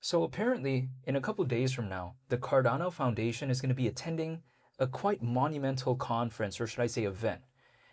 So apparently, in a couple days from now, the Cardano Foundation is going to be attending a quite monumental conference, or should I say event.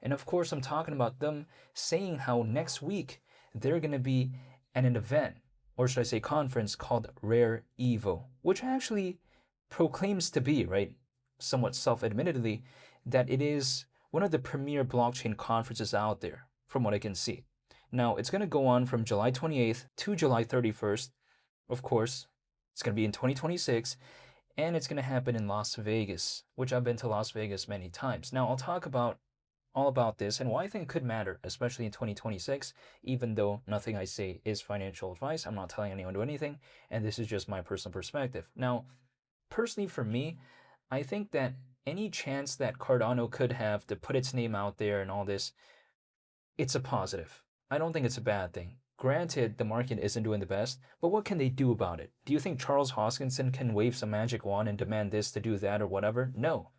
And of course, I'm talking about them saying how next week they're going to be at an event, or should I say conference, called Rare Evo, which actually proclaims to be, right, somewhat self-admittedly, that it is one of the premier blockchain conferences out there, from what I can see. Now, it's going to go on from July 28th to July 31st. Of course, it's going to be in 2026, and it's going to happen in Las Vegas, which I've been to Las Vegas many times. Now, I'll talk about all about this and why I think it could matter, especially in 2026, even though nothing I say is financial advice. I'm not telling anyone to do anything, and this is just my personal perspective. Now, personally for me, I think that any chance that Cardano could have to put its name out there and all this, it's a positive. I don't think it's a bad thing. Granted, the market isn't doing the best, but what can they do about it? Do you think Charles Hoskinson can wave some magic wand and demand this to do that or whatever? No.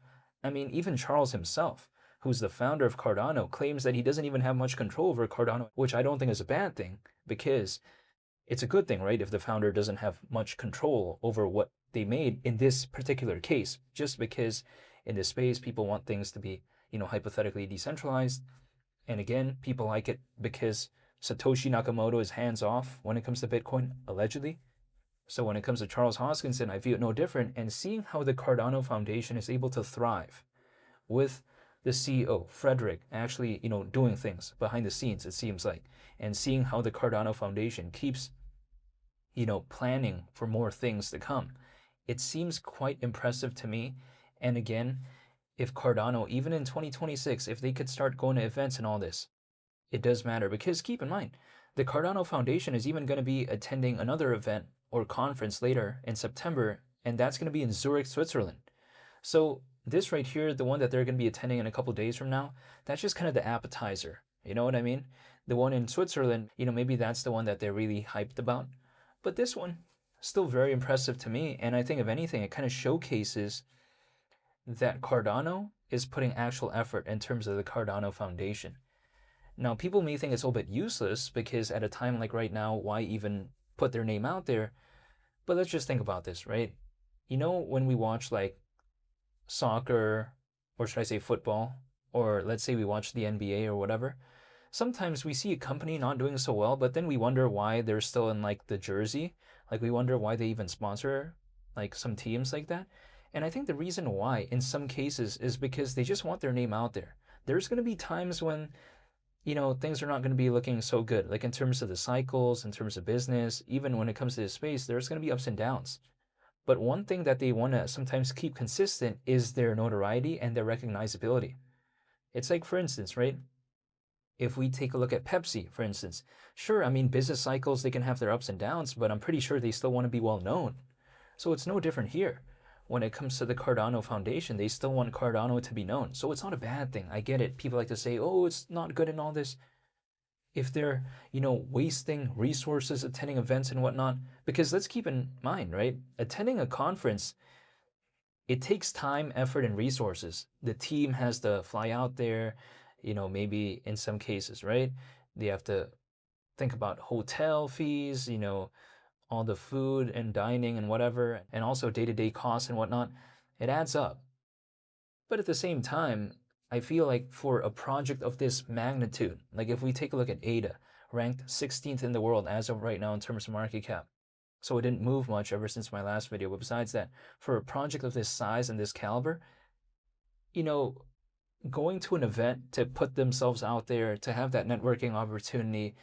I mean, even Charles himself, who's the founder of Cardano, claims that he doesn't even have much control over Cardano, which I don't think is a bad thing, because it's a good thing, right, if the founder doesn't have much control over what they made in this particular case, just because in this space people want things to be, hypothetically decentralized. And again, people like it because Satoshi Nakamoto is hands off when it comes to Bitcoin, allegedly. So when it comes to Charles Hoskinson, I view it no different. And seeing how the Cardano Foundation is able to thrive with the CEO, Frederick, actually, doing things behind the scenes, it seems like, and seeing how the Cardano Foundation keeps, planning for more things to come, it seems quite impressive to me. And again, if Cardano, even in 2026, if they could start going to events and all this, it does matter, because keep in mind, the Cardano Foundation is even going to be attending another event or conference later in September, and that's going to be in Zurich, Switzerland. So this right here, the one that they're going to be attending in a couple days from now, that's just kind of the appetizer. You know what I mean? The one in Switzerland, maybe that's the one that they're really hyped about. But this one, still very impressive to me, and I think if anything, it kind of showcases that Cardano is putting actual effort in terms of the Cardano Foundation. Now, people may think it's a little bit useless because at a time like right now, why even put their name out there? But let's just think about this, right? When we watch like soccer, or should I say football, or let's say we watch the NBA or whatever, sometimes we see a company not doing so well, but then we wonder why they're still in like the jersey. Like we wonder why they even sponsor like some teams like that. And I think the reason why in some cases is because they just want their name out there. There's going to be times when things are not going to be looking so good, like in terms of the cycles, in terms of business, even when it comes to this space, there's going to be ups and downs. But one thing that they want to sometimes keep consistent is their notoriety and their recognizability. It's like, for instance, right? If we take a look at Pepsi, for instance, sure, I mean, business cycles, they can have their ups and downs, but I'm pretty sure they still want to be well known. So it's no different here. When it comes to the Cardano Foundation, they still want Cardano to be known. So it's not a bad thing. I get it. People like to say, oh, it's not good and all this. If they're, wasting resources attending events and whatnot, because let's keep in mind, right? Attending a conference, it takes time, effort, and resources. The team has to fly out there, maybe in some cases, right? They have to think about hotel fees, all the food and dining and whatever, and also day-to-day costs and whatnot. It adds up. But at the same time, I feel like for a project of this magnitude, like if we take a look at ADA, ranked 16th in the world as of right now in terms of market cap. So it didn't move much ever since my last video. But besides that, for a project of this size and this caliber, going to an event to put themselves out there, to have that networking opportunity,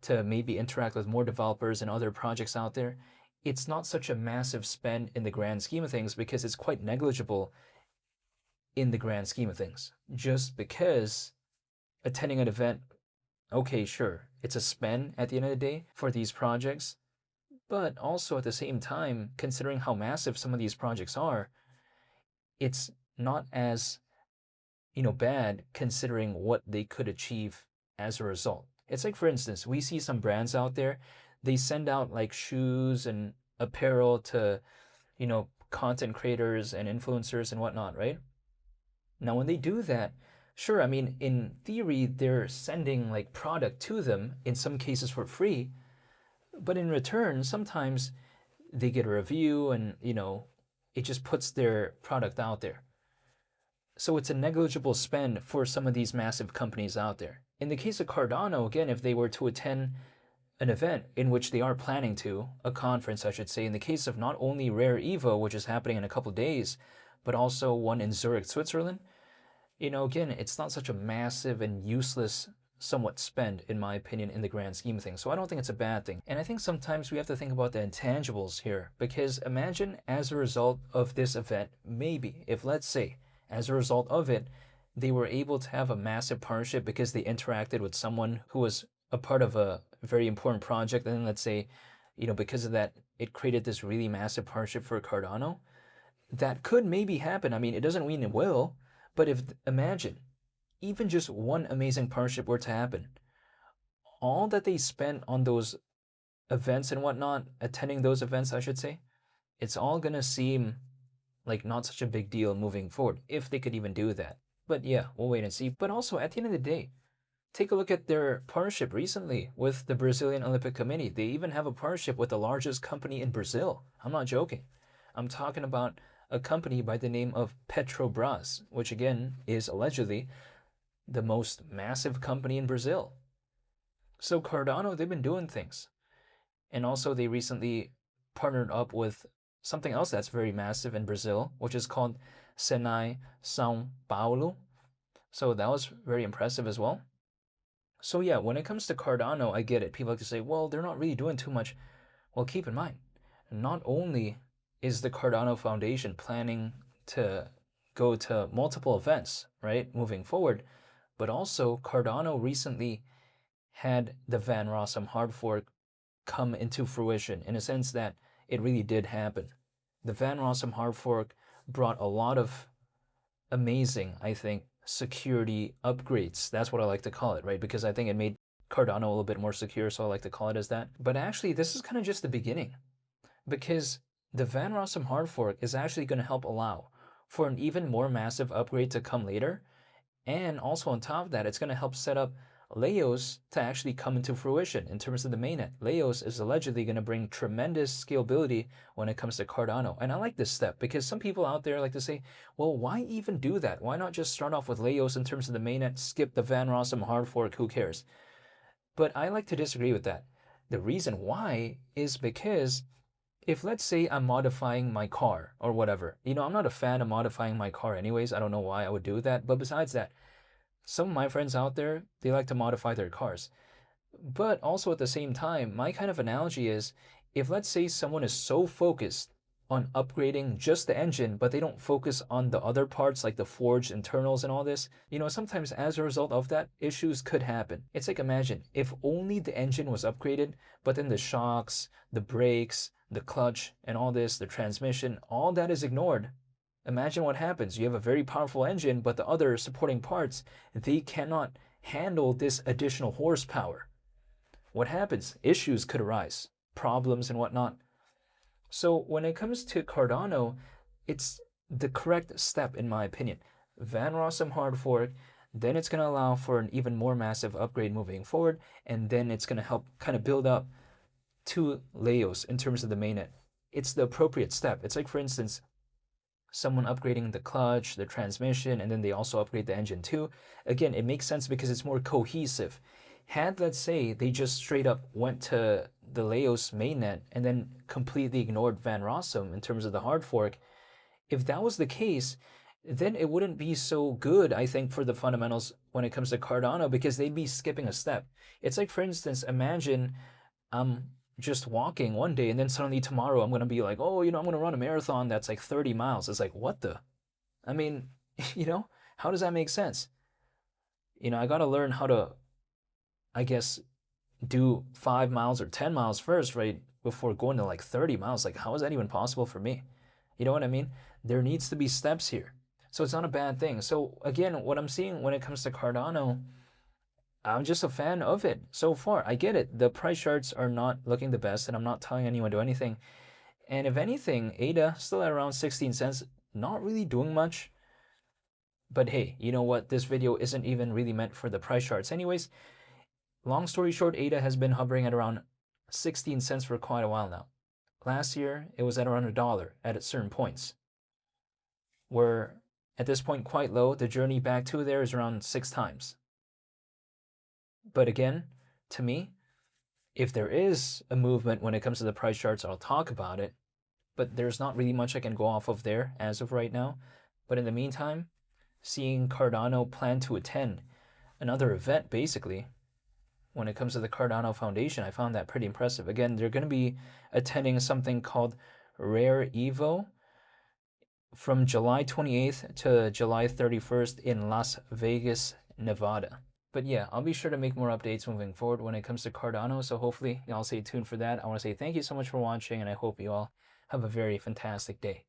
to maybe interact with more developers and other projects out there, it's not such a massive spend in the grand scheme of things because it's quite negligible in the grand scheme of things. Just because attending an event, okay, sure, it's a spend at the end of the day for these projects, but also at the same time, considering how massive some of these projects are, it's not as, bad considering what they could achieve as a result. It's like, for instance, we see some brands out there, they send out like shoes and apparel to, content creators and influencers and whatnot, right? Now, when they do that, sure, I mean, in theory, they're sending like product to them, in some cases for free, but in return, sometimes they get a review and, it just puts their product out there. So it's a negligible spend for some of these massive companies out there. In the case of Cardano, again, if they were to attend an event in which they are planning to, a conference, I should say, in the case of not only Rare Evo, which is happening in a couple of days, but also one in Zurich, Switzerland, again, it's not such a massive and useless somewhat spend, in my opinion, in the grand scheme of things. So I don't think it's a bad thing. And I think sometimes we have to think about the intangibles here, because imagine as a result of this event, maybe if, let's say, as a result of it, they were able to have a massive partnership because they interacted with someone who was a part of a very important project, and then let's say, because of that, it created this really massive partnership for Cardano. That could maybe happen. I mean, it doesn't mean it will, but imagine, even just one amazing partnership were to happen, all that they spent on those events and whatnot, attending those events, I should say, it's all gonna seem like not such a big deal moving forward, if they could even do that. But yeah, we'll wait and see. But also, at the end of the day, take a look at their partnership recently with the Brazilian Olympic Committee. They even have a partnership with the largest company in Brazil. I'm not joking. I'm talking about a company by the name of Petrobras, which again is allegedly the most massive company in Brazil. So Cardano, they've been doing things. And also they recently partnered up with something else that's very massive in Brazil, which is called Senai São Paulo. So that was very impressive as well. So yeah, when it comes to Cardano, I get it. People like to say, well, they're not really doing too much. Well, keep in mind, not only is the Cardano Foundation planning to go to multiple events, right, moving forward, but also Cardano recently had the Van Rossum hard fork come into fruition, in a sense that it really did happen. The Van Rossum hard fork brought a lot of amazing, I think, security upgrades. That's what I like to call it, right? Because I think it made Cardano a little bit more secure, so I like to call it as that. But actually, this is kind of just the beginning, because the Van Rossum hard fork is actually going to help allow for an even more massive upgrade to come later. And also on top of that, it's going to help set up Leos to actually come into fruition in terms of the mainnet. Leos is allegedly going to bring tremendous scalability when it comes to Cardano. And I like this step because some people out there like to say, well, why even do that? Why not just start off with Leos in terms of the mainnet, skip the Van Rossum hard fork, who cares? But I like to disagree with that. The reason why is because if, let's say, I'm modifying my car or whatever, I'm not a fan of modifying my car anyways. I don't know why I would do that. But besides that, some of my friends out there, they like to modify their cars. But also at the same time, my kind of analogy is, if let's say someone is so focused on upgrading just the engine, but they don't focus on the other parts like the forged internals and all this, sometimes as a result of that, issues could happen. It's like, imagine if only the engine was upgraded, but then the shocks, the brakes, the clutch, and all this, the transmission, all that is ignored. Imagine what happens. You have a very powerful engine, but the other supporting parts, they cannot handle this additional horsepower. What happens? Issues could arise, problems and whatnot. So when it comes to Cardano, it's the correct step in my opinion. Van Rossum hard fork, then it's going to allow for an even more massive upgrade moving forward, and then it's going to help kind of build up to Leos in terms of the mainnet. It's the appropriate step. It's like, for instance, someone upgrading the clutch, the transmission, and then they also upgrade the engine too. Again, it makes sense because it's more cohesive. Had, let's say, they just straight up went to the Leos mainnet and then completely ignored Van Rossum in terms of the hard fork, if that was the case, then it wouldn't be so good, I think, for the fundamentals when it comes to Cardano, because they'd be skipping a step. It's like, for instance, imagine I'm just walking one day and then suddenly tomorrow I'm going to be like, oh, I'm going to run a marathon that's like 30 miles. It's like, what the? I mean, how does that make sense? I got to learn how to, I guess, do 5 miles or 10 miles first, right? Before going to like 30 miles. Like, how is that even possible for me? You know what I mean? There needs to be steps here. So it's not a bad thing. So again, what I'm seeing when it comes to Cardano, I'm just a fan of it so far. I get it. The price charts are not looking the best, and I'm not telling anyone to do anything. And if anything, ADA still at around 16 cents, not really doing much. But hey, you know what? This video isn't even really meant for the price charts. Anyways, long story short, ADA has been hovering at around 16 cents for quite a while now. Last year, it was at around $1 at certain points. We're at this point quite low. The journey back to there is around 6 times. But again, to me, if there is a movement when it comes to the price charts, I'll talk about it. But there's not really much I can go off of there as of right now. But in the meantime, seeing Cardano plan to attend another event, basically, when it comes to the Cardano Foundation, I found that pretty impressive. Again, they're going to be attending something called Rare Evo from July 28th to July 31st in Las Vegas, Nevada. But yeah, I'll be sure to make more updates moving forward when it comes to Cardano. So hopefully y'all stay tuned for that. I want to say thank you so much for watching, and I hope you all have a very fantastic day.